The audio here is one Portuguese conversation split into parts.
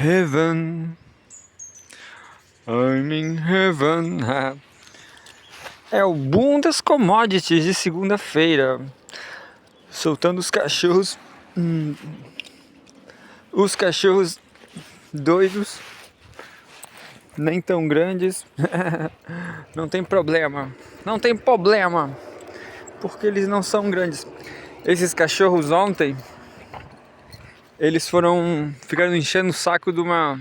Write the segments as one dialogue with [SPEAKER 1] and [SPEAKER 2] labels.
[SPEAKER 1] Heaven, I'm in heaven. É o boom das commodities de segunda-feira. Soltando os cachorros. Os cachorros doidos. Nem tão grandes. Não tem problema. Não tem problema. Porque eles não são grandes. Esses cachorros ontem, eles ficaram enchendo o saco de uma...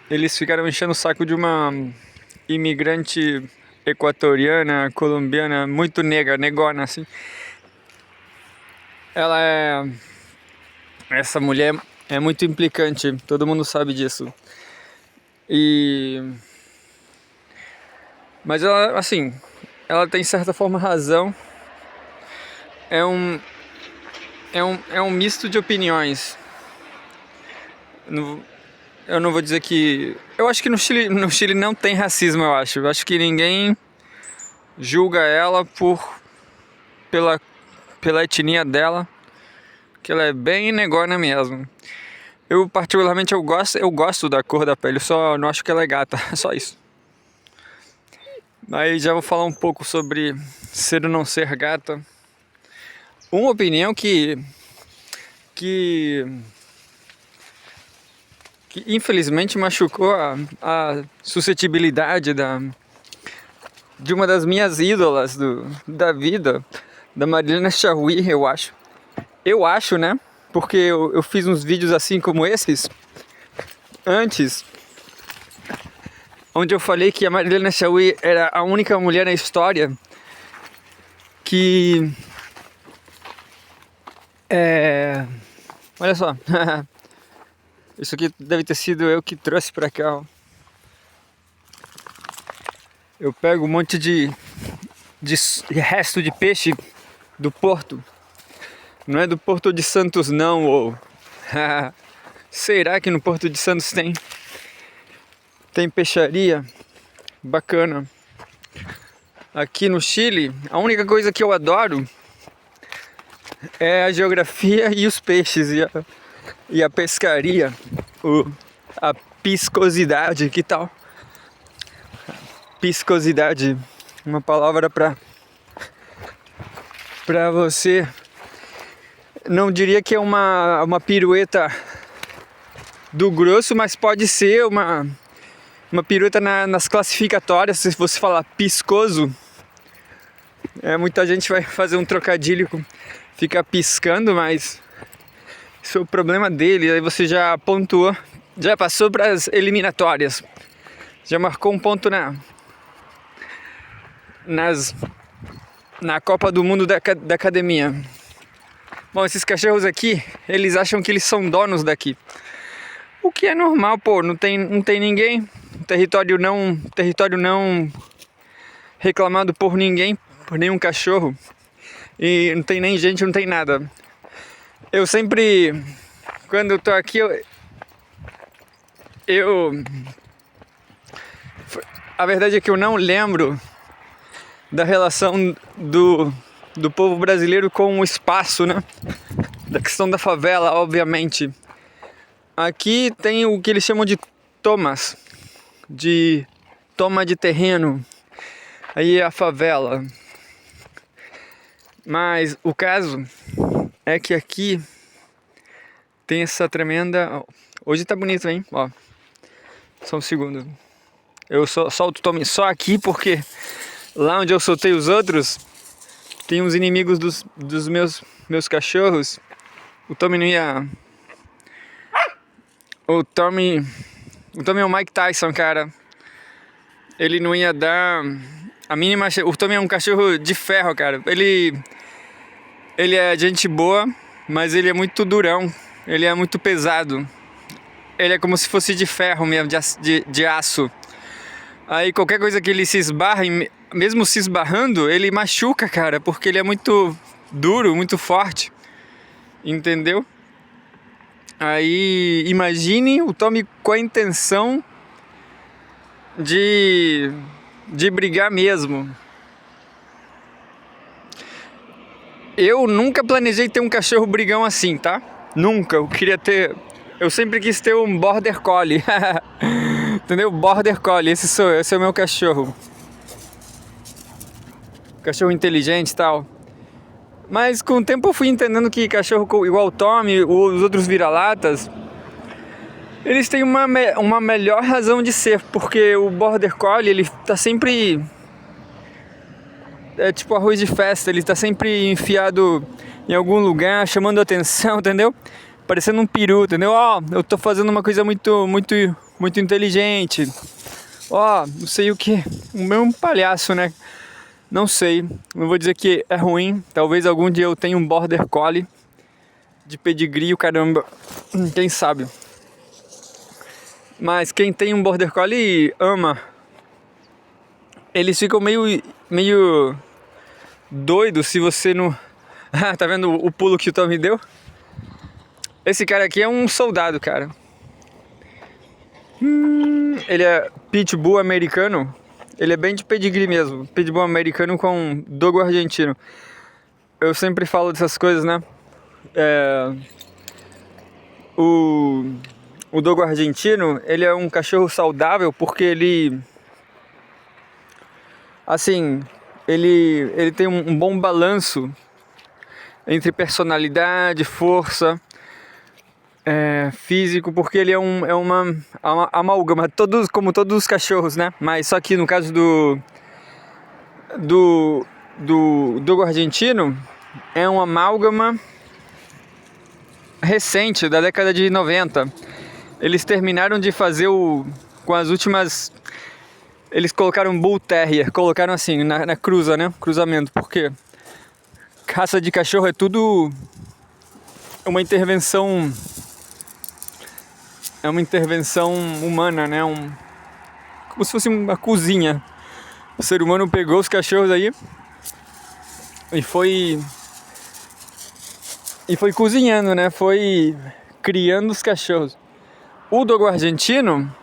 [SPEAKER 1] Eles ficaram enchendo o saco de uma imigrante equatoriana, colombiana, muito negra, negona, assim. Essa mulher é muito implicante, todo mundo sabe disso. Mas ela, assim, ela tem certa forma razão. É um misto de opiniões. Eu não vou dizer que... Eu acho que no Chile não tem racismo, eu acho. Eu acho que ninguém julga ela pela etnia dela, que ela é bem negona mesmo. Eu particularmente eu gosto da cor da pele, só não acho que ela é gata, só isso. Aí já vou falar um pouco sobre ser ou não ser gata. Uma opinião que infelizmente machucou a suscetibilidade de uma das minhas ídolas da vida, da Marilena Chaui, eu acho. Eu acho, né? Porque eu fiz uns vídeos assim como esses antes, onde eu falei que a Marilena Chaui era a única mulher na história que... Olha só. Isso aqui deve ter sido eu que trouxe pra cá, ó. Eu pego um monte de resto de peixe do porto. Não é do Porto de Santos não, ou... Será que no Porto de Santos tem peixaria? Bacana. Aqui no Chile, a única coisa que eu adoro é a geografia e os peixes e a pescaria, a piscosidade, que tal? Piscosidade, uma palavra pra você. Não diria que é uma pirueta do grosso, mas pode ser uma pirueta nas classificatórias. Se você falar piscoso, muita gente vai fazer um trocadilho com ficar piscando, mas isso é o problema dele. Aí você já pontuou, já passou para as eliminatórias, já marcou um ponto na Copa do Mundo da academia. Bom, esses cachorros aqui, eles acham que eles são donos daqui. O que é normal, pô, não tem ninguém, território não reclamado por ninguém, por nenhum cachorro. E não tem nem gente, não tem nada. Eu sempre, quando eu tô aqui, a verdade é que eu não lembro da relação do povo brasileiro com o espaço, né? Da questão da favela, obviamente. Aqui tem o que eles chamam de tomas, de toma de terreno. Aí é a favela. Mas o caso é que aqui tem essa tremenda... Hoje tá bonito, hein? Ó, só um segundo. Eu solto o Tommy só aqui porque lá onde eu soltei os outros tem uns inimigos dos meus cachorros. O Tommy não ia... O Tommy é o Mike Tyson, cara. Ele não ia dar a mínima... O Tommy é um cachorro de ferro, cara. Ele é gente boa, mas ele é muito durão. Ele é muito pesado. Ele é como se fosse de ferro mesmo, de aço. Aí qualquer coisa que ele se esbarra, mesmo se esbarrando, ele machuca, cara, porque ele é muito duro, muito forte. Entendeu? Aí imagine o Tommy com a intenção de brigar mesmo. Eu nunca planejei ter um cachorro brigão assim, tá? Nunca. Eu queria ter Eu sempre quis ter um Border Collie. Entendeu? Border Collie, esse é o meu cachorro. Cachorro inteligente e tal. Mas com o tempo eu fui entendendo que cachorro igual o Tommy, os outros vira-latas, eles têm uma melhor razão de ser, porque o Border Collie, ele tá sempre... É tipo arroz de festa, ele tá sempre enfiado em algum lugar, chamando atenção, entendeu? Parecendo um peru, entendeu? Ó, eu tô fazendo uma coisa muito inteligente. Ó, não sei o que. Um palhaço, né? Não sei. Não vou dizer que é ruim. Talvez algum dia eu tenha um Border Collie de pedigree, caramba. Quem sabe? Mas quem tem um Border Collie ama. Eles ficam meio doidos se você não... Ah, tá vendo o pulo que o Tom me deu? Esse cara aqui é um soldado, cara. Ele é pitbull americano. Ele é bem de pedigree mesmo. Pitbull americano com dogo argentino. Eu sempre falo dessas coisas, né? O dogo argentino, ele é um cachorro saudável porque ele... Assim, ele tem um bom balanço entre personalidade, força... físico, porque ele é uma amálgama, como todos os cachorros, né? Mas só que no caso do dogo argentino, é uma amálgama recente, da década de 90. Eles terminaram de fazer com as últimas... Eles colocaram Bull Terrier, colocaram assim, na cruza, né? Cruzamento, porque raça de cachorro é tudo uma intervenção... É uma intervenção humana, né? Como se fosse uma cozinha. O ser humano pegou os cachorros aí e foi cozinhando, né? Foi criando os cachorros. O dogo argentino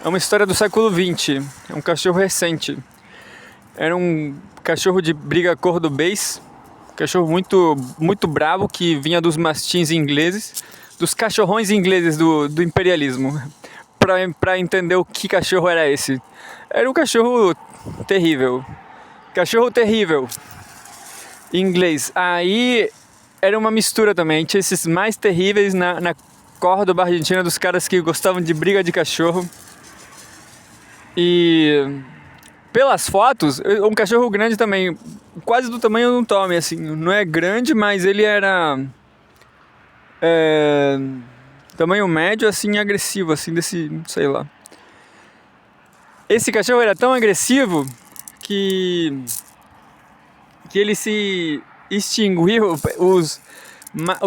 [SPEAKER 1] é uma história do século XX. É um cachorro recente. Era um cachorro de briga cordobês. Cachorro muito bravo que vinha dos mastins ingleses. Dos cachorrões ingleses do imperialismo, pra entender o que cachorro era esse. Era um cachorro terrível. Cachorro terrível. Em inglês. Aí era uma mistura também. Tinha esses mais terríveis na Córdoba Argentina, dos caras que gostavam de briga de cachorro. E pelas fotos, um cachorro grande também. Quase do tamanho de um Tommy, assim. Não é grande, mas ele era... tamanho médio, assim, agressivo, assim, desse, sei lá. Esse cachorro era tão agressivo que ele se extinguiu. Os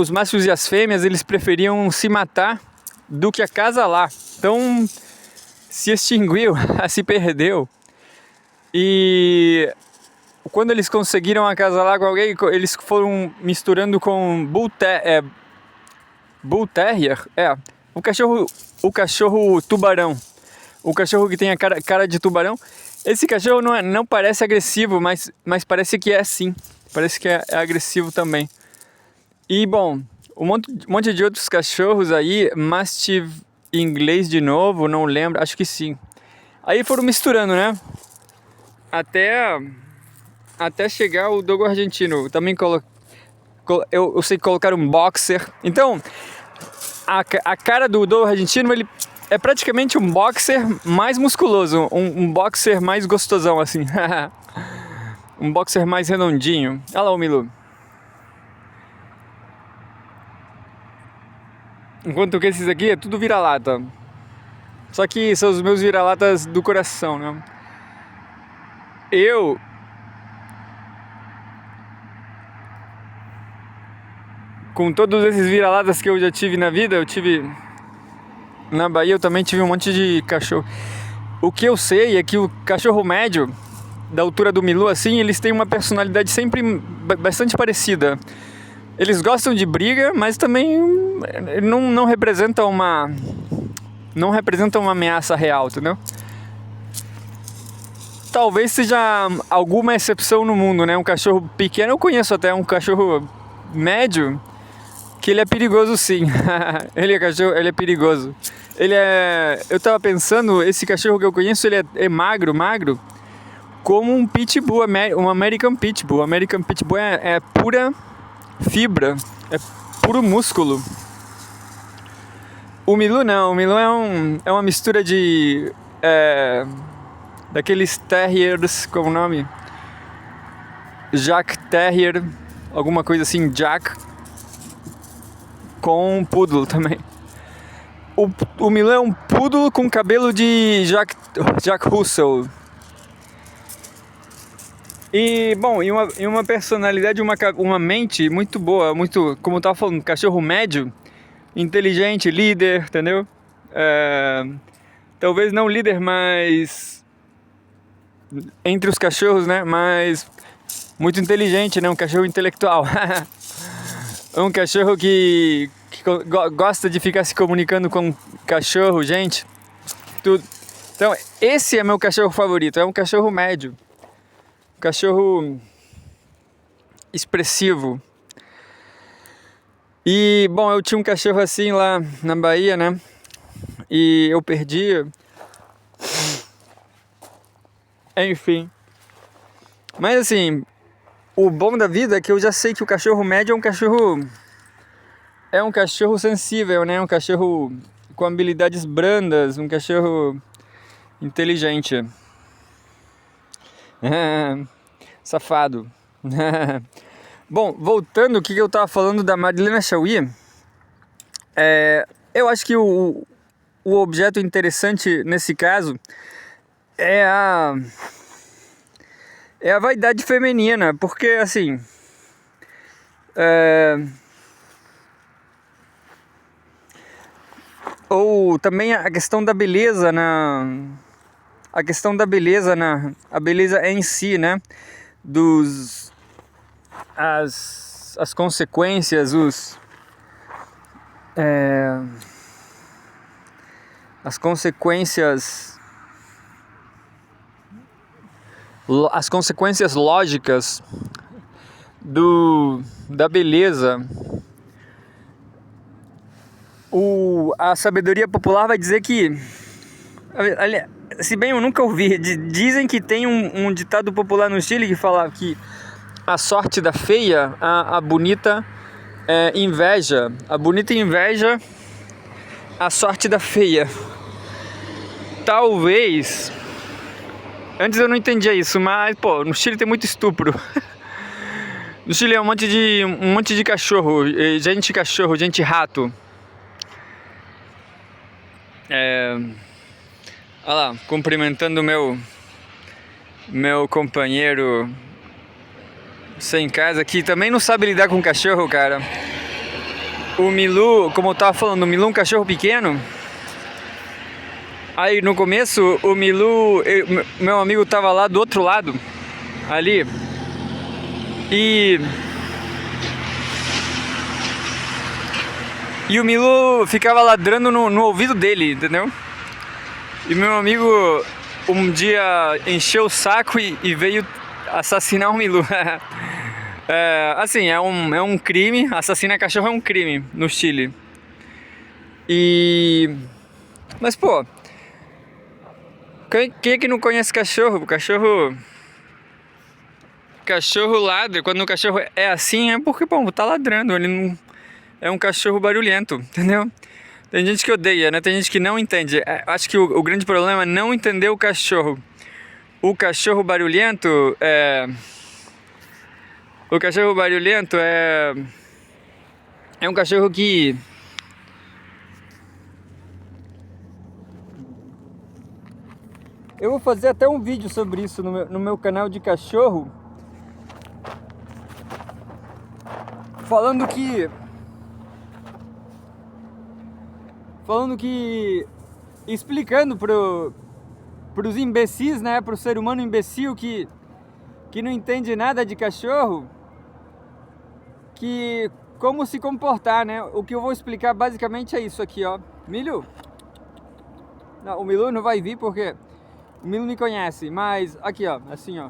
[SPEAKER 1] machos e as fêmeas, eles preferiam se matar do que acasalar. Então, se extinguiu, se perdeu. E quando eles conseguiram acasalar com alguém, eles foram misturando com Bull Terrier, o cachorro tubarão, o cachorro que tem a cara de tubarão. Esse cachorro não parece agressivo, mas parece que é sim, parece que é agressivo também. E bom, um monte de outros cachorros aí, Mastiff inglês de novo, não lembro, acho que sim. Aí foram misturando, né? Até chegar o dogo argentino. Também eu sei colocar um boxer. Então, a cara do dogo argentino, ele é praticamente um boxer mais musculoso, um boxer mais gostosão, assim. Um boxer mais redondinho. Olha lá o Milu. Enquanto que esses aqui é tudo vira-lata. Só que são os meus vira-latas do coração, né? Com todos esses vira-latas que eu já tive na vida, eu tive... Na Bahia eu também tive um monte de cachorro. O que eu sei é que o cachorro médio, da altura do Milu, assim, eles têm uma personalidade sempre bastante parecida. Eles gostam de briga, mas também não representam uma ameaça real, entendeu? Talvez seja alguma exceção no mundo, né? Um cachorro pequeno, eu conheço até um cachorro médio que ele é perigoso sim. Ele é cachorro, ele é perigoso. Ele é... Eu tava pensando, esse cachorro que eu conheço, ele é magro, como um pitbull, um American Pitbull. O American Pitbull é pura fibra, é puro músculo. O Milu não, o Milu é uma mistura de... daqueles terriers, como o nome? Jack Terrier, alguma coisa assim, Jack, com um poodle também. O Milu é um poodle com cabelo de Jack Russell. E, bom, e uma personalidade, uma mente muito boa, muito, como eu tava falando, cachorro médio, inteligente, líder, entendeu? Talvez não líder, mas entre os cachorros, né? Mas muito inteligente, né? Um cachorro intelectual. Um cachorro que gosta de ficar se comunicando com cachorro, gente. Tudo. Então, esse é meu cachorro favorito. É um cachorro médio. Um cachorro expressivo. E, bom, eu tinha um cachorro assim lá na Bahia, né? E eu perdi. Enfim. Mas assim, o bom da vida é que eu já sei que o cachorro médio é um cachorro sensível, né? Um cachorro com habilidades brandas, um cachorro inteligente. Safado. Bom, voltando, o que eu tava falando da Madalena Chauí, eu acho que o objeto interessante nesse caso é a vaidade feminina, porque assim, ou também a questão da beleza a beleza em si, né, as consequências, as consequências lógicas da beleza. A sabedoria popular vai dizer que, se bem eu nunca ouvi, dizem que tem um ditado popular no Chile que fala que a sorte da feia, a bonita inveja. A bonita inveja a sorte da feia. Talvez. Antes eu não entendia isso, mas, pô, no Chile tem muito estupro. No Chile é um monte de cachorro, gente rato. Olha lá, cumprimentando meu companheiro sem casa, que também não sabe lidar com cachorro, cara. O Milu, como eu tava falando, o Milu é um cachorro pequeno. Aí no começo, o Milu, meu amigo tava lá do outro lado, ali. E o Milu ficava ladrando no ouvido dele, entendeu? E meu amigo um dia encheu o saco e veio assassinar o Milu. Assim, é um crime, assassinar cachorro é um crime no Chile. Mas, pô, quem é que não conhece cachorro? Cachorro ladra. Quando o cachorro é assim, é porque, bom, tá ladrando. Ele não é um cachorro barulhento, entendeu? Tem gente que odeia, né? Tem gente que não entende. Acho que o grande problema é não entender o cachorro. O cachorro barulhento é um cachorro que... Eu vou fazer até um vídeo sobre isso no meu canal de cachorro. Falando que explicando pros imbecis, né, pro ser humano imbecil que não entende nada de cachorro, que como se comportar, né? O que eu vou explicar basicamente é isso aqui, ó. Milho? Não, o Milu não vai vir porque o Milu me conhece, mas aqui, ó, assim, ó.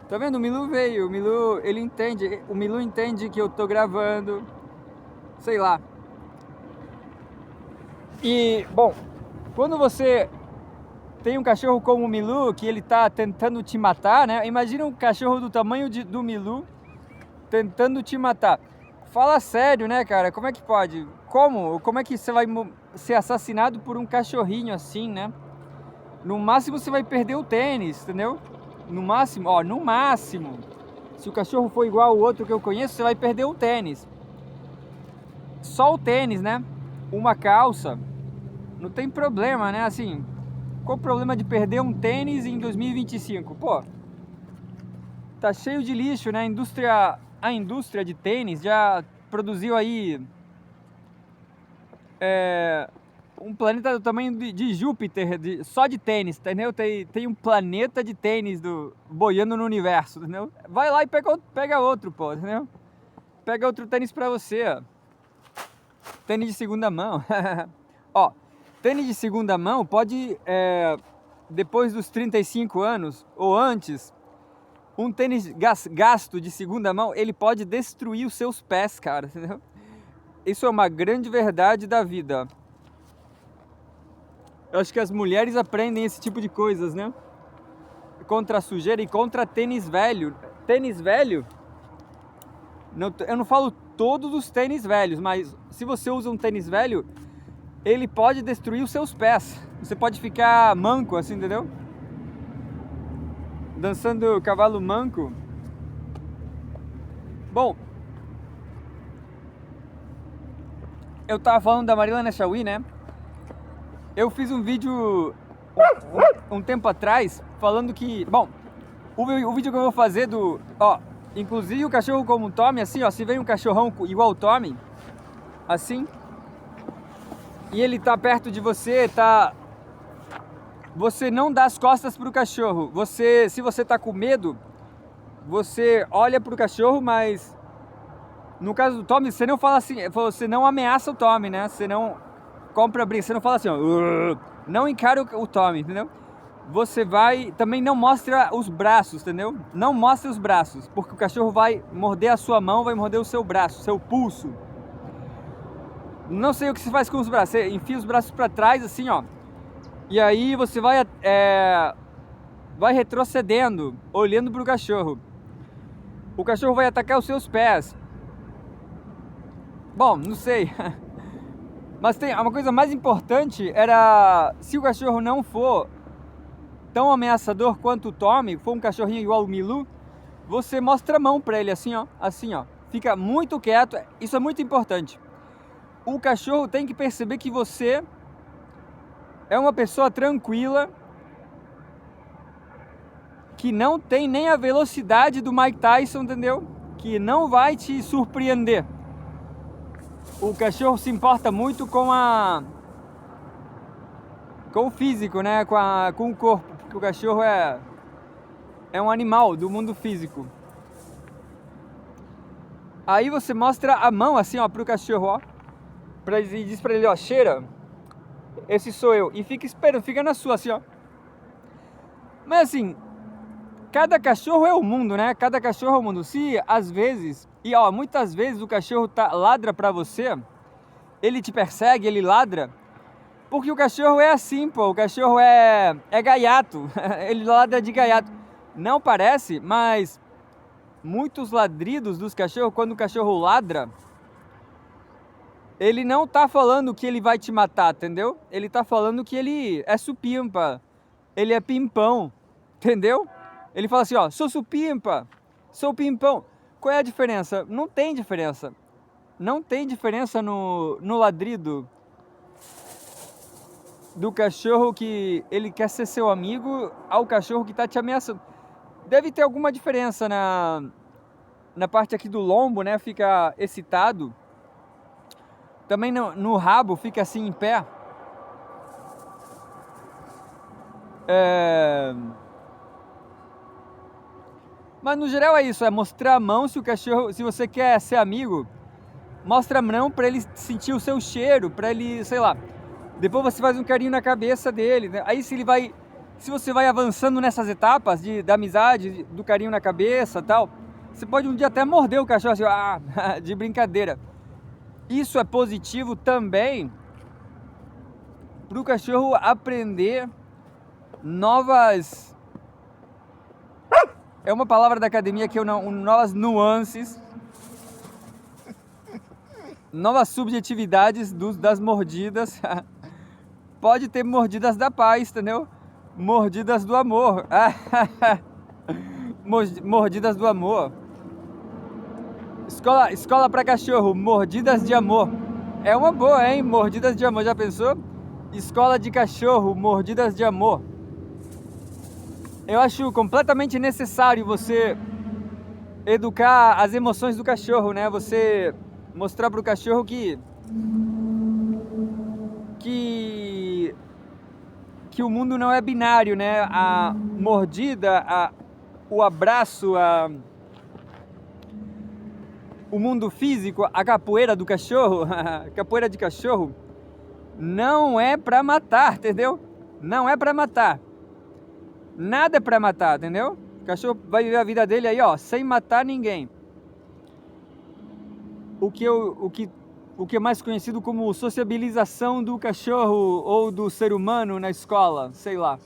[SPEAKER 1] Tá vendo? O Milu veio, o Milu, ele entende, o Milu entende que eu tô gravando, sei lá. E, bom, quando você tem um cachorro como o Milu, que ele tá tentando te matar, né? Imagina um cachorro do tamanho do Milu tentando te matar. Fala sério, né, cara? Como é que pode? Como é que você vai ser assassinado por um cachorrinho assim, né? No máximo você vai perder o tênis, entendeu? No máximo, ó, no máximo. Se o cachorro for igual ao outro que eu conheço, você vai perder o tênis. Só o tênis, né? Uma calça, não tem problema, né? Assim, qual o problema de perder um tênis em 2025? Pô, tá cheio de lixo, né? A indústria de tênis já produziu aí um planeta do tamanho de Júpiter, só de tênis, entendeu? Tem um planeta de tênis boiando no universo, entendeu? Vai lá e pega outro, pô, entendeu? Pega outro tênis pra você, ó. Tênis de segunda mão. Ó, tênis de segunda mão pode, depois dos 35 anos ou antes, um tênis gasto de segunda mão, ele pode destruir os seus pés, cara, entendeu? Isso é uma grande verdade da vida. Eu acho que as mulheres aprendem esse tipo de coisas, né? Contra a sujeira e contra tênis velho. Tênis velho, eu não falo todos os tênis velhos, mas se você usa um tênis velho, ele pode destruir os seus pés. Você pode ficar manco, assim, entendeu? Dançando cavalo manco. Bom, eu tava falando da Marilana Chauí, né? Eu fiz um vídeo um tempo atrás falando que... Bom, o vídeo que eu vou fazer Ó, inclusive o cachorro como o Tommy, assim, ó. Se vem um cachorrão igual o Tommy, assim, e ele tá perto de você, você não dá as costas pro cachorro. Se você tá com medo, você olha pro cachorro, mas... No caso do Tommy, você não fala assim... Você não ameaça o Tommy, né? Você não... compra briga, você não fala assim, ó, não encara o Tommy, entendeu? Você vai, também não mostra os braços, entendeu? Não mostra os braços, porque o cachorro vai morder a sua mão, vai morder o seu braço, seu pulso. Não sei o que você faz com os braços, você enfia os braços para trás assim, ó, e aí você vai retrocedendo, olhando pro cachorro. O cachorro vai atacar os seus pés. Bom, não sei. Mas tem uma coisa mais importante, se o cachorro não for tão ameaçador quanto o Tommy, for um cachorrinho igual o Milu, você mostra a mão pra ele assim, ó, fica muito quieto, isso é muito importante. O cachorro tem que perceber que você é uma pessoa tranquila, que não tem nem a velocidade do Mike Tyson, entendeu? Que não vai te surpreender. O cachorro se importa muito com o físico, né? Com o corpo, porque o cachorro é um animal do mundo físico. Aí você mostra a mão assim, ó, pro cachorro, ó, e diz pra ele, ó, cheira, esse sou eu, e fica esperando, fica na sua assim, ó. Mas assim, cada cachorro é o mundo, né? Cada cachorro é o mundo. Se às vezes, e ó, muitas vezes o cachorro ladra pra você, ele te persegue, ele ladra, porque o cachorro é assim, pô, o cachorro é gaiato, ele ladra de gaiato. Não parece, mas muitos ladridos dos cachorros, quando o cachorro ladra, ele não tá falando que ele vai te matar, entendeu? Ele tá falando que ele é supimpa, ele é pimpão, entendeu? Ele fala assim, ó, sou supimpa, sou pimpão. Qual é a diferença? Não tem diferença. Não tem diferença no ladrido do cachorro que ele quer ser seu amigo ao cachorro que tá te ameaçando. Deve ter alguma diferença na parte aqui do lombo, né? Fica excitado. Também no rabo fica assim em pé. Mas no geral é isso, é mostrar a mão. Se o cachorro, se você quer ser amigo, mostra a mão para ele sentir o seu cheiro, para ele, sei lá. Depois você faz um carinho na cabeça dele, né? Aí se você vai avançando nessas etapas da amizade, do carinho na cabeça, tal, você pode um dia até morder o cachorro assim, de brincadeira. Isso é positivo também para o cachorro aprender novas... É uma palavra da academia que eu não... Novas nuances, novas subjetividades das mordidas. Pode ter mordidas da paz, entendeu? Mordidas do amor. Mordidas do amor. Escola para cachorro, mordidas de amor. É uma boa, hein? Mordidas de amor, já pensou? Escola de cachorro, mordidas de amor. Eu acho completamente necessário você educar as emoções do cachorro, né? Você mostrar pro cachorro que o mundo não é binário, né? A mordida, o abraço, o mundo físico, a capoeira do cachorro, a capoeira de cachorro, não é pra matar, entendeu? Não é pra matar. Nada é pra matar, entendeu? O cachorro vai viver a vida dele aí, ó, sem matar ninguém. O que é mais conhecido como sociabilização do cachorro ou do ser humano na escola, sei lá.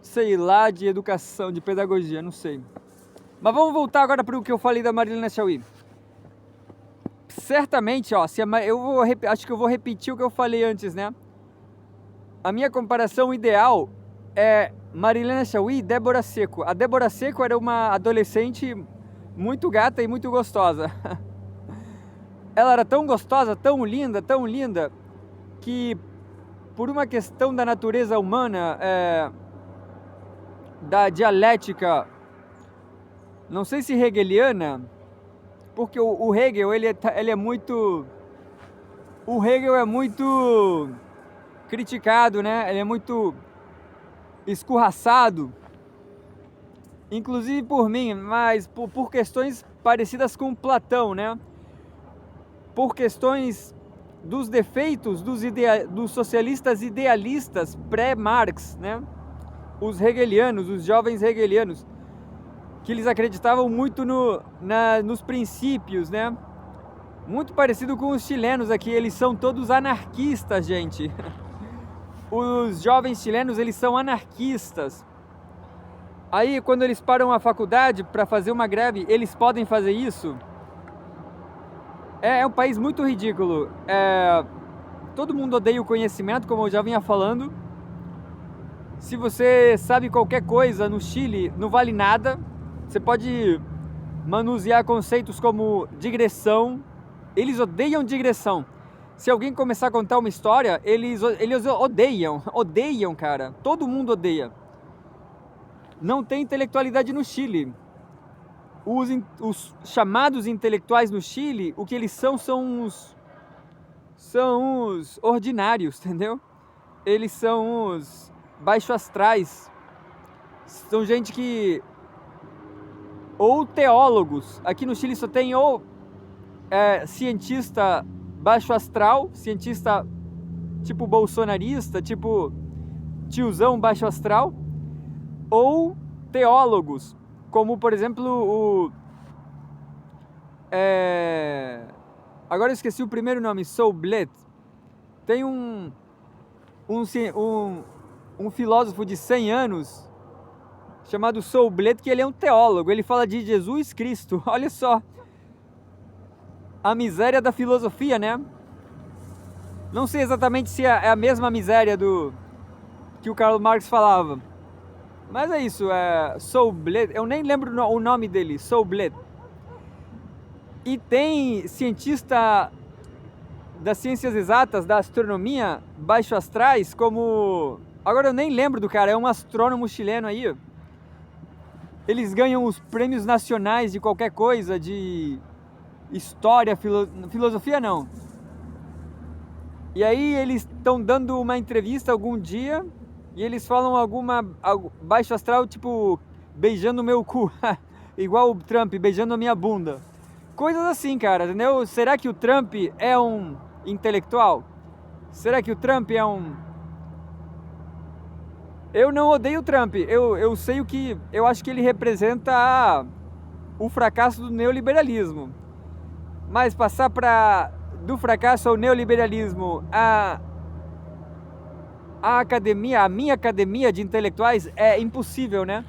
[SPEAKER 1] Sei lá, de educação, de pedagogia, não sei. Mas vamos voltar agora para o que eu falei da Marilena Chauí. Certamente, ó, acho que eu vou repetir o que eu falei antes, né? A minha comparação ideal é Marilena Chauí e Débora Seco. A Débora Seco era uma adolescente muito gata e muito gostosa. Ela era tão gostosa, tão linda, que por uma questão da natureza humana, da dialética, não sei se hegeliana, porque o Hegel, ele é muito... O Hegel é muito criticado, né? Ele é muito escorraçado, inclusive por mim, mas por questões parecidas com Platão, né? Por questões dos defeitos dos socialistas idealistas pré-Marx, né? Os hegelianos, os jovens hegelianos, que eles acreditavam muito nos princípios, né? Muito parecido com os chilenos aqui, eles são todos anarquistas, gente. Os jovens chilenos, eles são anarquistas. Aí, quando eles param a faculdade para fazer uma greve, eles podem fazer isso? É um país muito ridículo. Todo mundo odeia o conhecimento, como eu já vinha falando. Se você sabe qualquer coisa no Chile, não vale nada. Você pode manusear conceitos como digressão. Eles odeiam digressão. Se alguém começar a contar uma história, eles odeiam, cara. Todo mundo odeia. Não tem intelectualidade no Chile. Os chamados intelectuais no Chile, o que eles são os ordinários, entendeu? Eles são os baixo astrais. São gente que... Ou teólogos. Aqui no Chile só tem ou cientista baixo astral, cientista tipo bolsonarista, tipo tiozão baixo astral, ou teólogos, como por exemplo agora eu esqueci o primeiro nome, Soublet. Tem um filósofo de 100 anos chamado Soublet, que ele é um teólogo, ele fala de Jesus Cristo. Olha só a miséria da filosofia, né? Não sei exatamente se é a mesma miséria que o Karl Marx falava, mas é isso, Soublet, eu nem lembro o nome dele, Soublet. E tem cientista das ciências exatas, da astronomia, baixo astrais, como... Agora eu nem lembro do cara, é um astrônomo chileno aí. Eles ganham os prêmios nacionais de qualquer coisa, de história, filosofia não. E aí eles estão dando uma entrevista algum dia e eles falam baixo astral, tipo, beijando o meu cu. Igual o Trump, beijando a minha bunda. Coisas assim, cara, entendeu? Será que o Trump é um intelectual? Será que o Trump é um... Eu não odeio o Trump, eu sei o que... Eu acho que ele representa o fracasso do neoliberalismo. Mas passar do fracasso ao neoliberalismo, a minha academia de intelectuais é impossível, né?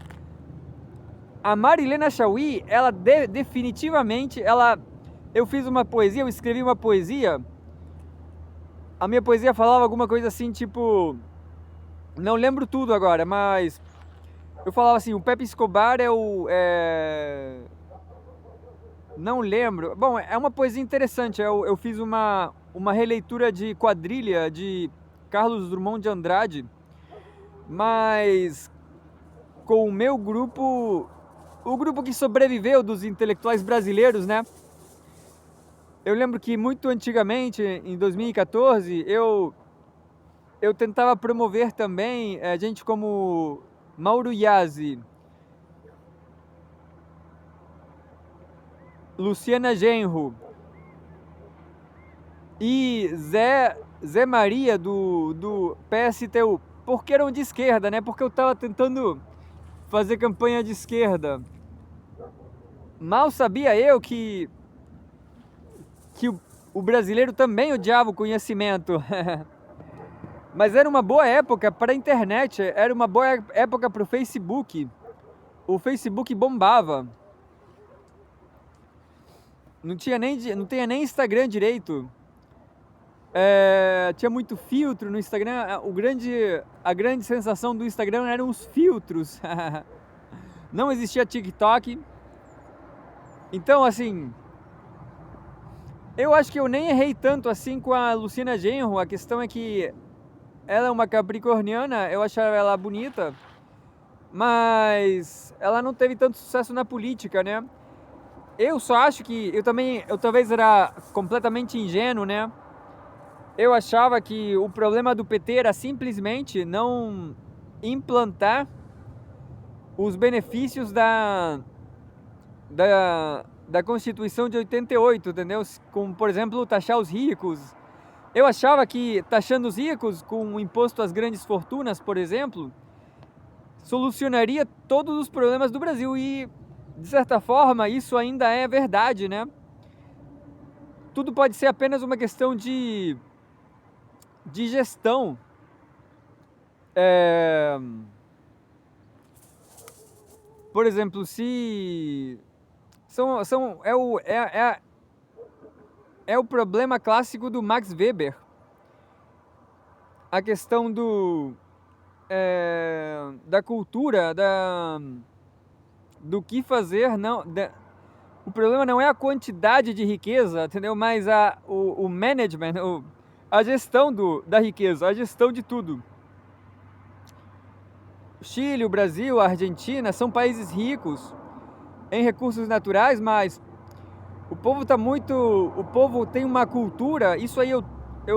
[SPEAKER 1] A Marilena Chaui, ela definitivamente, eu fiz uma poesia, eu escrevi uma poesia, a minha poesia falava alguma coisa assim, tipo, não lembro tudo agora, mas eu falava assim, o Pepe Escobar não lembro. Bom, é uma poesia interessante, eu fiz uma releitura de quadrilha de Carlos Drummond de Andrade, mas com o meu grupo, o grupo que sobreviveu dos intelectuais brasileiros, né? Eu lembro que muito antigamente, em 2014, eu tentava promover também gente como Mauro Iazzi, Luciana Genro e Zé Maria do PSTU, porque eram de esquerda, né? Porque eu estava tentando fazer campanha de esquerda. Mal sabia eu que o brasileiro também odiava o conhecimento. Mas era uma boa época para a internet, era uma boa época para o Facebook. O Facebook bombava. Não tinha nem Instagram direito. Tinha muito filtro no Instagram. A grande sensação do Instagram eram os filtros. Não existia TikTok. Então, assim, eu acho que eu nem errei tanto assim com a Luciana Genro. A questão é que ela é uma capricorniana, eu achava ela bonita, mas ela não teve tanto sucesso na política, né? Eu só acho que eu talvez era completamente ingênuo, né? Eu achava que o problema do PT era simplesmente não implantar os benefícios da Constituição de 88, entendeu? Como, por exemplo, taxar os ricos. Eu achava que taxando os ricos com o imposto às grandes fortunas, por exemplo, solucionaria todos os problemas do Brasil e, de certa forma, isso ainda é verdade, né? Tudo pode ser apenas uma questão de gestão. Por exemplo, se é o problema clássico do Max Weber, a questão da cultura, do que fazer, o problema não é a quantidade de riqueza, entendeu? Mas o management, a gestão da riqueza, a gestão de tudo. O Chile, o Brasil, a Argentina são países ricos em recursos naturais, mas o povo tem uma cultura, isso aí eu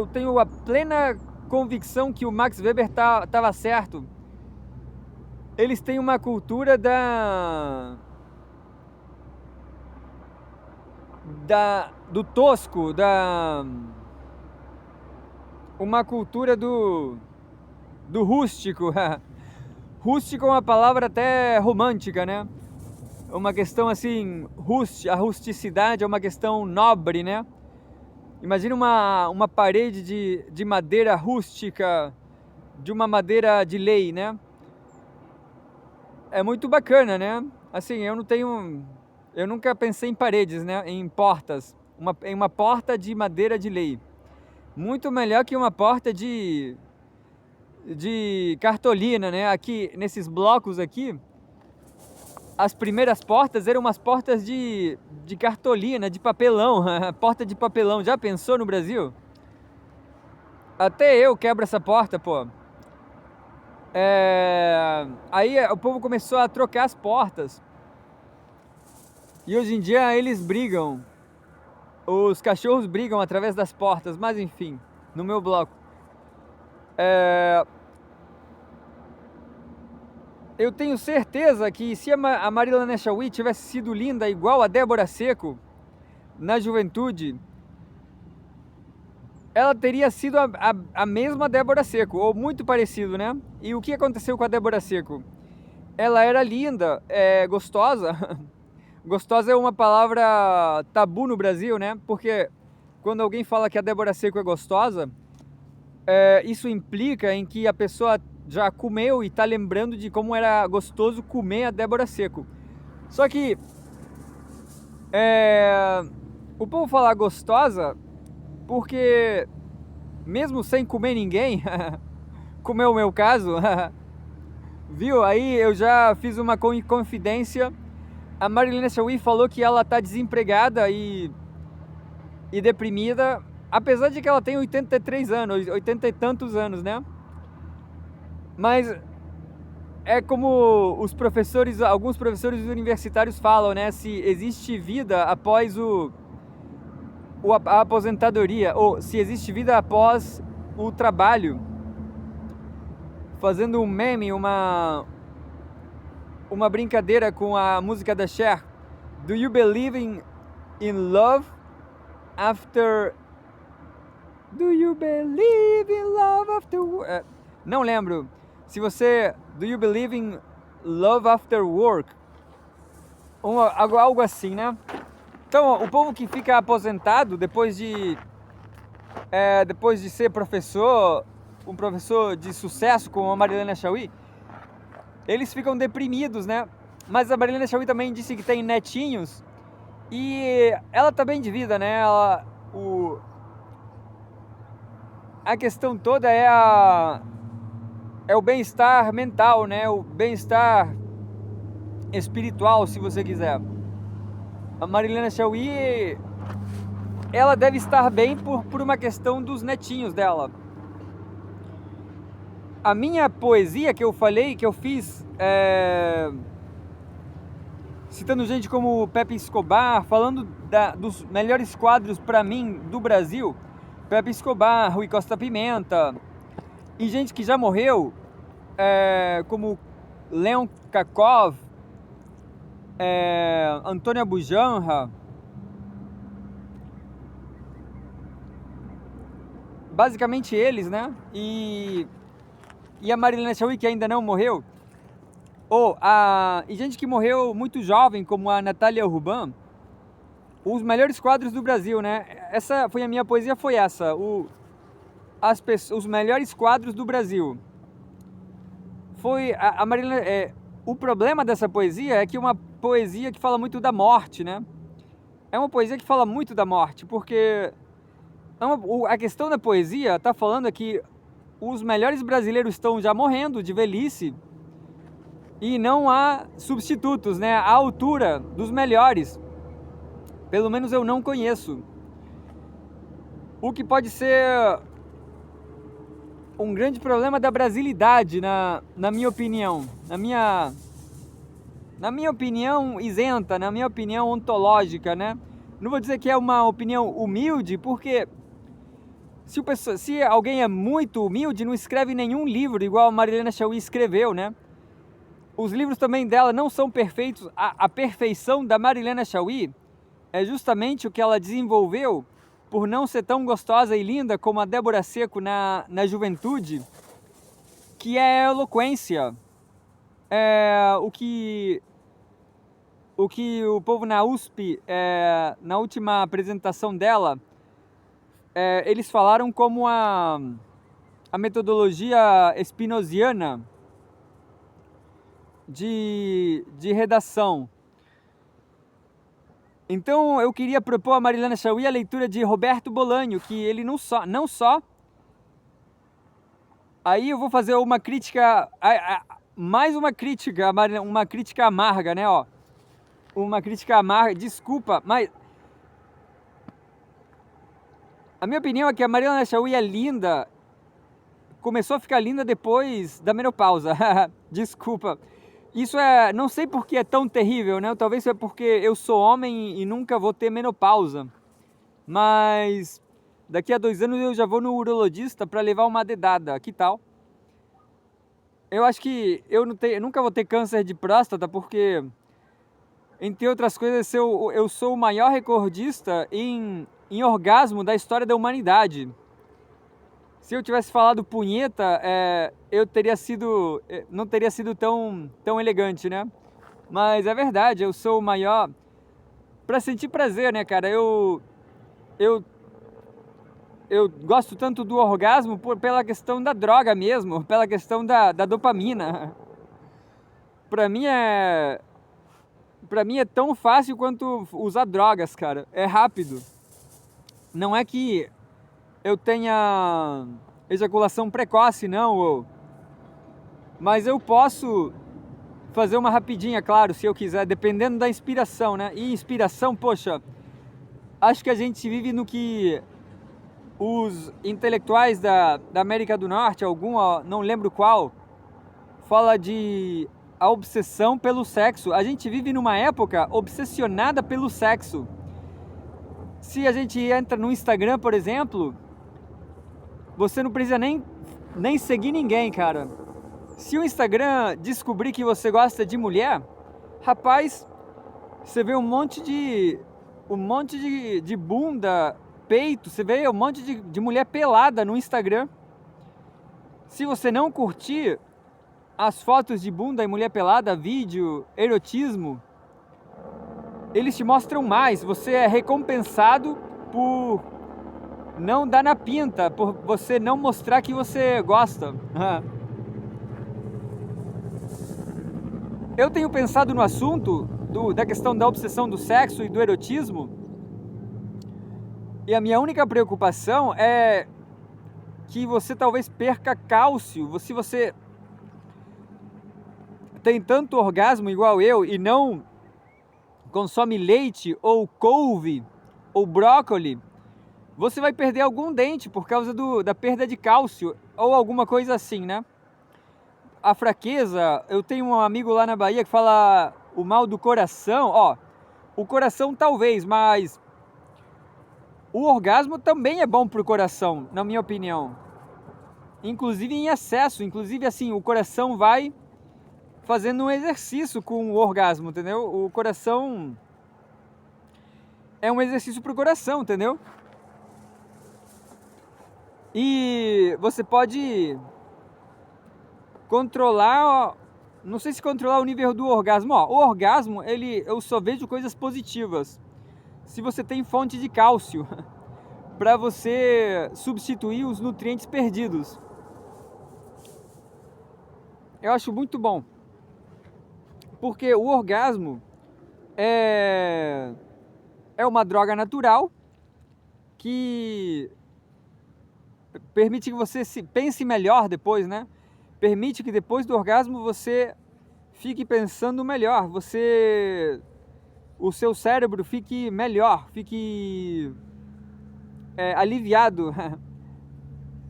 [SPEAKER 1] tenho a plena convicção que o Max Weber estava certo. Eles têm uma cultura do tosco, uma cultura do rústico. Rústico é uma palavra até romântica, né? Uma questão assim, a rusticidade é uma questão nobre, né? Imagina uma parede de madeira rústica, de uma madeira de lei, né? É muito bacana, né? Assim, eu nunca pensei em paredes, né? Em portas, em uma porta de madeira de lei. Muito melhor que uma porta de cartolina, né? Aqui, nesses blocos aqui, as primeiras portas eram umas portas de cartolina, de papelão, porta de papelão. Já pensou no Brasil? Até eu quebro essa porta, pô. Aí o povo começou a trocar as portas. E hoje em dia eles brigam. Os cachorros brigam através das portas, mas enfim, no meu bloco. Eu tenho certeza que se a Marilena Chaui tivesse sido linda igual a Débora Seco na juventude, ela teria sido a mesma Débora Seco, ou muito parecido, né? E o que aconteceu com a Débora Seco? Ela era linda, gostosa, Gostosa é uma palavra tabu no Brasil, né? Porque quando alguém fala que a Débora Seco é gostosa, isso implica em que a pessoa já comeu e tá lembrando de como era gostoso comer a Débora Seco. Só que o povo fala gostosa porque mesmo sem comer ninguém, como é o meu caso, viu? Aí eu já fiz uma confidência. A Marilena Chauí falou que ela tá desempregada e deprimida, apesar de que ela tem 83 anos, 80 e tantos anos, né? Mas é como os professores, alguns professores universitários falam, né? Se existe vida após a aposentadoria, ou se existe vida após o trabalho. Fazendo um meme, uma brincadeira com a música da Cher. Do you believe in love after... Do you believe in love after... não lembro. Se você... Do you believe in love after work? Algo assim, né? Então, o povo que fica aposentado depois de ser professor, um professor de sucesso como a Marilena Chauí, eles ficam deprimidos, né? Mas a Marilena Chauí também disse que tem netinhos e ela tá bem de vida, né? A questão toda é o bem-estar mental, né? O bem-estar espiritual, se você quiser. A Marilena Chauí, ela deve estar bem por uma questão dos netinhos dela. A minha poesia que eu falei, que eu fiz, citando gente como Pepe Escobar, falando dos melhores quadros para mim do Brasil, Pepe Escobar, Rui Costa Pimenta, e gente que já morreu, como Leon Kakov, Antônio Abujanra, basicamente eles, né? E a Marilena Chauí, que ainda não morreu, e gente que morreu muito jovem, como a Natália Ruban, os melhores quadros do Brasil, né? Essa foi a minha poesia, foi essa, os melhores quadros do Brasil. Foi a Marilena... o problema dessa poesia é que é uma poesia que fala muito da morte, né? É uma poesia que fala muito da morte, porque a questão da poesia está falando que os melhores brasileiros estão já morrendo de velhice e não há substitutos, né? À altura dos melhores. Pelo menos eu não conheço. O que pode ser um grande problema da brasilidade, na minha opinião. Na minha opinião isenta, na minha opinião ontológica, né? Não vou dizer que é uma opinião humilde, porque se alguém é muito humilde, não escreve nenhum livro igual a Marilena Chauí escreveu, né? Os livros também dela não são perfeitos. A perfeição da Marilena Chauí é justamente o que ela desenvolveu por não ser tão gostosa e linda como a Débora Seco na juventude, que é a eloquência. O que o povo na USP, na última apresentação dela, eles falaram como a metodologia spinoziana de redação. Então eu queria propor a Marilena Chauí a leitura de Roberto Bolanho, que ele não só... Aí eu vou fazer uma crítica, mais uma crítica amarga, né? Ó, uma crítica amarga, desculpa, mas... A minha opinião é que a Marilena Chauí é linda, começou a ficar linda depois da menopausa. Desculpa. Isso não sei por que é tão terrível, né? Talvez é porque eu sou homem e nunca vou ter menopausa. Mas daqui a 2 anos eu já vou no urologista para levar uma dedada, que tal? Eu acho que eu nunca vou ter câncer de próstata porque, entre outras coisas, eu sou o maior recordista em orgasmo da história da humanidade. Se eu tivesse falado punheta, não teria sido tão elegante, né? Mas é verdade, eu sou o maior. pra sentir prazer, né, cara? Eu gosto tanto do orgasmo pela questão da droga mesmo, pela questão da dopamina. Pra mim é tão fácil quanto usar drogas, cara. É rápido. Não é que eu tenha ejaculação precoce, não, mas eu posso fazer uma rapidinha, claro, se eu quiser, dependendo da inspiração, né? E inspiração, poxa, acho que a gente vive no que os intelectuais da América do Norte, não lembro qual, fala de a obsessão pelo sexo. A gente vive numa época obsessionada pelo sexo. Se a gente entra no Instagram, por exemplo, você não precisa nem seguir ninguém, cara. Se o Instagram descobrir que você gosta de mulher, rapaz, você vê um monte de bunda, peito, você vê um monte de mulher pelada no Instagram. Se você não curtir as fotos de bunda e mulher pelada, vídeo, erotismo, eles te mostram mais. Você é recompensado por não dar na pinta, por você não mostrar que você gosta. Eu tenho pensado no assunto da questão da obsessão do sexo e do erotismo, e a minha única preocupação é que você talvez perca cálcio. Se você tem tanto orgasmo igual eu e não consome leite ou couve ou brócoli, você vai perder algum dente por causa da perda de cálcio ou alguma coisa assim, né? A fraqueza, eu tenho um amigo lá na Bahia que fala o mal do coração, o coração talvez, mas o orgasmo também é bom pro coração, na minha opinião. Inclusive em excesso, assim, o coração vai fazendo um exercício com o orgasmo, entendeu? O coração é um exercício pro coração, entendeu? E você pode controlar, não sei se controlar o nível do orgasmo. O orgasmo, eu só vejo coisas positivas. Se você tem fonte de cálcio para você substituir os nutrientes perdidos, eu acho muito bom. Porque o orgasmo é uma droga natural que permite que você pense melhor depois, né? Permite que depois do orgasmo você fique pensando melhor, o seu cérebro fique melhor, fique aliviado,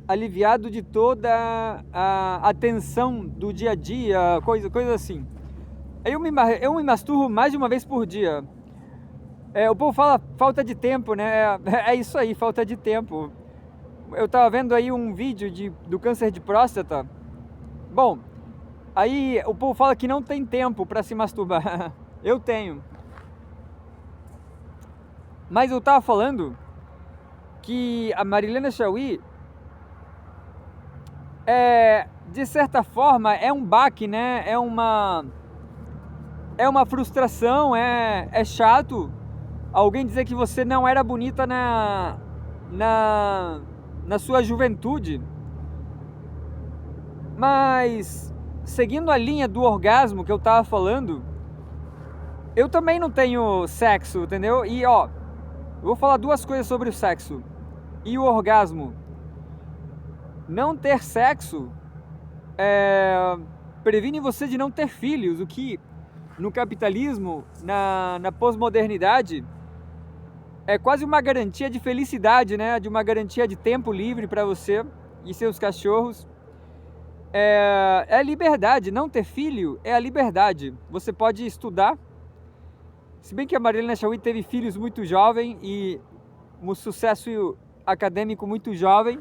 [SPEAKER 1] aliviado de toda a tensão do dia a dia, coisa assim. Eu me masturbo mais de uma vez por dia. O povo fala falta de tempo, né? É isso aí, falta de tempo. Eu tava vendo aí um vídeo do câncer de próstata. Bom, aí o povo fala que não tem tempo para se masturbar. Eu tenho. Mas eu tava falando que a Marilena Chaui de certa forma é um baque, né? É uma frustração, é chato alguém dizer que você não era bonita na sua juventude. Mas seguindo a linha do orgasmo que eu tava falando, eu também não tenho sexo, entendeu? E eu vou falar duas coisas sobre o sexo e o orgasmo. Não ter sexo previne você de não ter filhos, o que no capitalismo, na pós-modernidade, é quase uma garantia de felicidade, né? De uma garantia de tempo livre para você e seus cachorros. É a liberdade. Não ter filho é a liberdade. Você pode estudar. Se bem que a Marilena Chaui teve filhos muito jovem e um sucesso acadêmico muito jovem.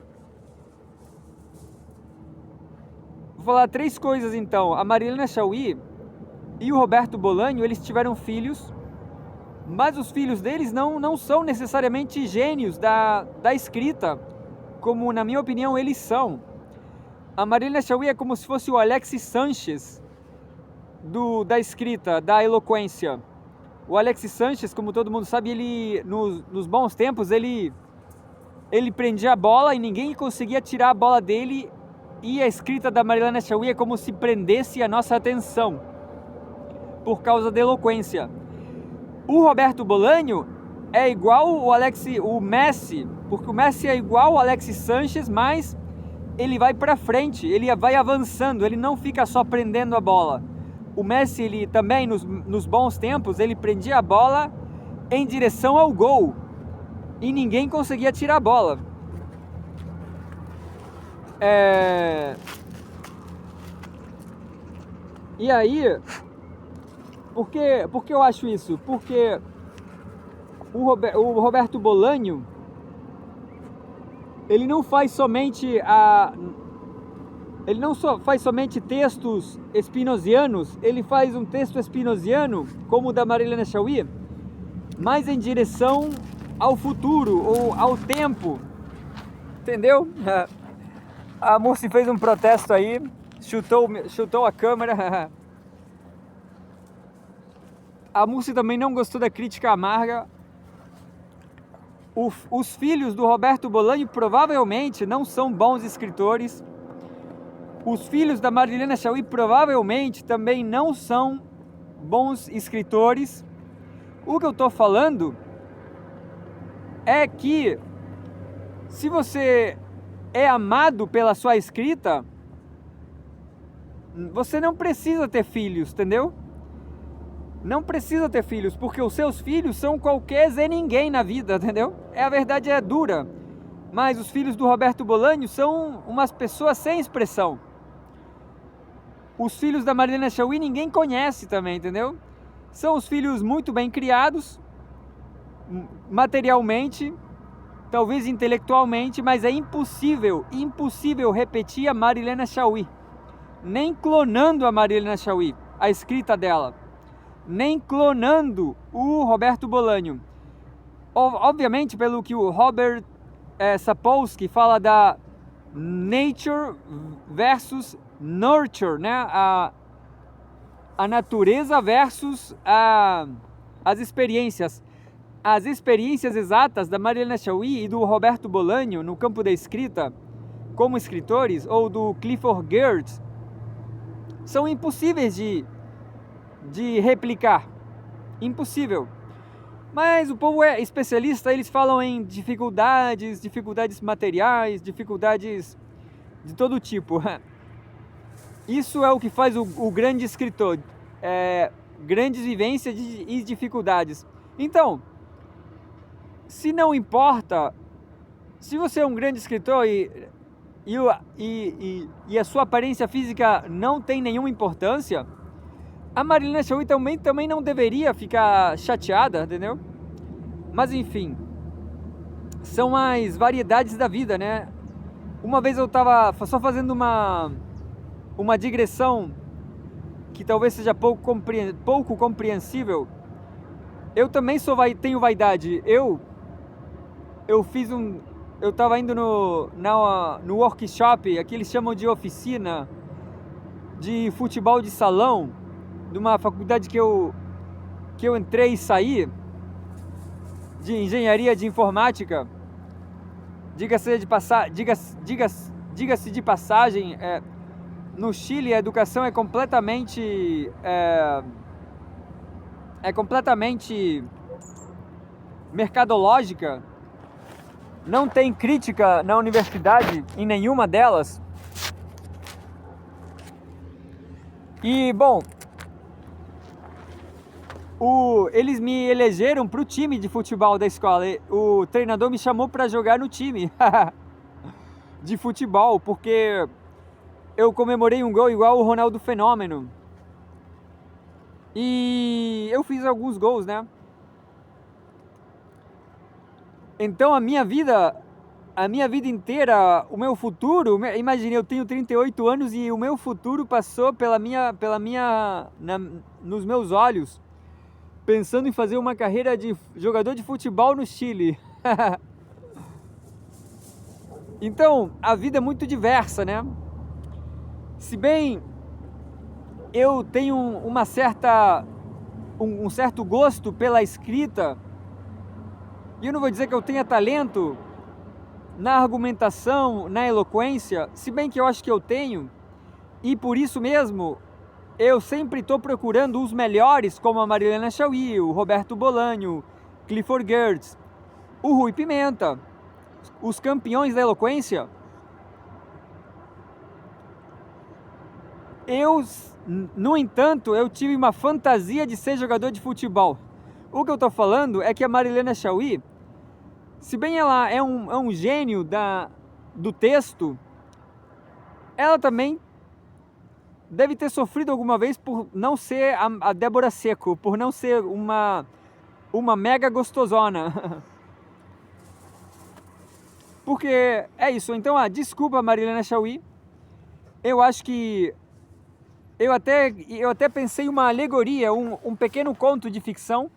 [SPEAKER 1] Vou falar três coisas então. A Marilena Chaui e o Roberto Bolanho, eles tiveram filhos, mas os filhos deles não são necessariamente gênios da escrita, como na minha opinião eles são. A Marilena Chaui é como se fosse o Alexis Sanchez da escrita, da eloquência. O Alexis Sanchez, como todo mundo sabe, ele nos bons tempos, ele prendia a bola e ninguém conseguia tirar a bola dele, e a escrita da Marilena Chaui é como se prendesse a nossa atenção, por causa da eloquência. O Roberto Bolanho é igual o Messi, porque o Messi é igual o Alexis Sanchez, mas ele vai para frente, ele vai avançando, ele não fica só prendendo a bola. O Messi, ele também, nos bons tempos, ele prendia a bola em direção ao gol e ninguém conseguia tirar a bola. E aí, por que eu acho isso? Porque o Roberto Bolanho, ele não faz somente faz somente textos spinozianos, ele faz um texto spinoziano, como o da Marilena Chaui, mas em direção ao futuro, ou ao tempo, entendeu? A Mursi fez um protesto aí, chutou a câmera. A Mursi também não gostou da crítica amarga. Os filhos do Roberto Bolanho provavelmente não são bons escritores. Os filhos da Marilena Chaui provavelmente também não são bons escritores. O que eu estou falando é que, se você é amado pela sua escrita, você não precisa ter filhos, entendeu? Não precisa ter filhos, porque os seus filhos são qualquer Zé Ninguém na vida, entendeu? A verdade é dura, mas os filhos do Roberto Bolanho são umas pessoas sem expressão. Os filhos da Marilena Chaui ninguém conhece também, entendeu? São os filhos muito bem criados, materialmente, talvez intelectualmente, mas é impossível repetir a Marilena Chaui, nem clonando a Marilena Chaui, a escrita dela, nem clonando o Roberto Bolanho. Obviamente, pelo que o Robert Sapolsky fala da nature versus nurture, né? A natureza versus as experiências. As experiências exatas da Marilena Chaui e do Roberto Bolanho no campo da escrita, como escritores, ou do Clifford Geertz, são impossíveis de replicar. Impossível. Mas o povo é especialista, eles falam em dificuldades materiais, dificuldades de todo tipo. Isso é o que faz o grande escritor, grandes vivências e dificuldades. Então, se não importa, se você é um grande escritor e a sua aparência física não tem nenhuma importância, a Marilena Chaui também não deveria ficar chateada, entendeu? Mas enfim, são as variedades da vida, né? Uma vez eu estava só fazendo uma digressão que talvez seja pouco compreensível. Eu também tenho vaidade. Eu estava indo no workshop, aqui eles chamam de oficina de futebol de salão, de uma faculdade que eu entrei e saí, de engenharia de informática. Diga-se de passagem, no Chile a educação é completamente mercadológica. Não tem crítica na universidade, em nenhuma delas. E, bom, eles me elegeram para o time de futebol da escola. O treinador me chamou para jogar no time de futebol, porque eu comemorei um gol igual o Ronaldo Fenômeno. E eu fiz alguns gols, né? Então a minha vida inteira, o meu futuro, imagine, eu tenho 38 anos e o meu futuro passou nos meus olhos, pensando em fazer uma carreira de jogador de futebol no Chile. Então, a vida é muito diversa, né? Se bem eu tenho uma certa
[SPEAKER 2] um certo gosto pela escrita. E eu não vou dizer que eu tenha talento na argumentação, na eloquência, se bem que eu acho que eu tenho, e por isso mesmo eu sempre estou procurando os melhores, como a Marilena Chauí, o Roberto Bolanho, Clifford Geertz, o Rui Pimenta, os campeões da eloquência. No entanto, eu tive uma fantasia de ser jogador de futebol. O que eu estou falando é que a Marilena Chauí, se bem ela é um gênio do texto, ela também deve ter sofrido alguma vez por não ser a Débora Seco, por não ser uma mega gostosona. Porque é isso. Então, desculpa, Marilena Chauí. Eu acho que eu até pensei uma alegoria, um pequeno conto de ficção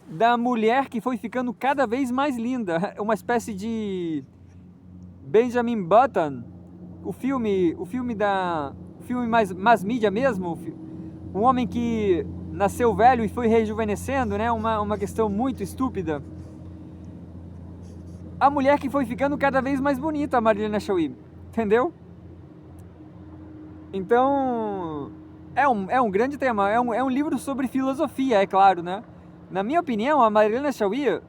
[SPEAKER 2] da mulher que foi ficando cada vez mais linda, uma espécie de Benjamin Button, o filme mais mass media mesmo, um homem que nasceu velho e foi rejuvenescendo, né? Uma questão muito estúpida. A mulher que foi ficando cada vez mais bonita, a Marilena Chauí, entendeu? Então, é um grande tema, é um livro sobre filosofia, é claro, né? Na minha opinião, a Marilena Chauí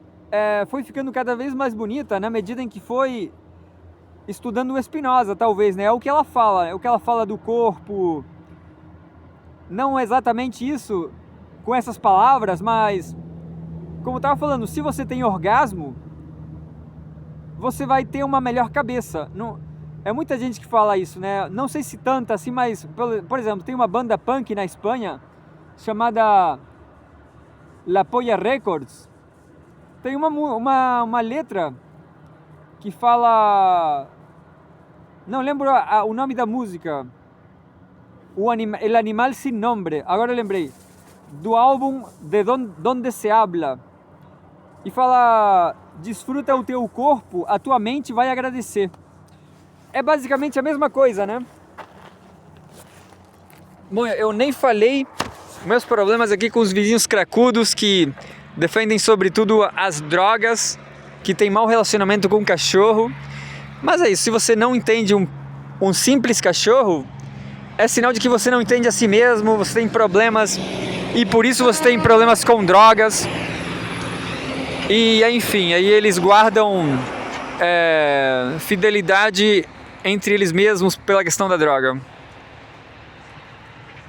[SPEAKER 2] foi ficando cada vez mais bonita na medida em que foi estudando o Spinoza, talvez, né? É o que ela fala do corpo. Não exatamente isso com essas palavras, mas como eu estava falando, se você tem orgasmo, você vai ter uma melhor cabeça. Não, é muita gente que fala isso, né? Não sei se tanta assim, mas, por exemplo, tem uma banda punk na Espanha chamada La Polla Records. Tem uma letra que fala... Não lembro o nome da música. El Animal Sin Nombre. Agora eu lembrei. Do álbum De Donde Se Habla. E fala... Desfruta o teu corpo, a tua mente vai agradecer. É basicamente a mesma coisa, né? Bom, eu nem falei meus problemas aqui com os vizinhos cracudos que defendem sobretudo as drogas, que tem mau relacionamento com o cachorro. Mas é isso, se você não entende um simples cachorro, é sinal de que você não entende a si mesmo, você tem problemas e por isso você tem problemas com drogas. E enfim, aí eles guardam fidelidade entre eles mesmos pela questão da droga.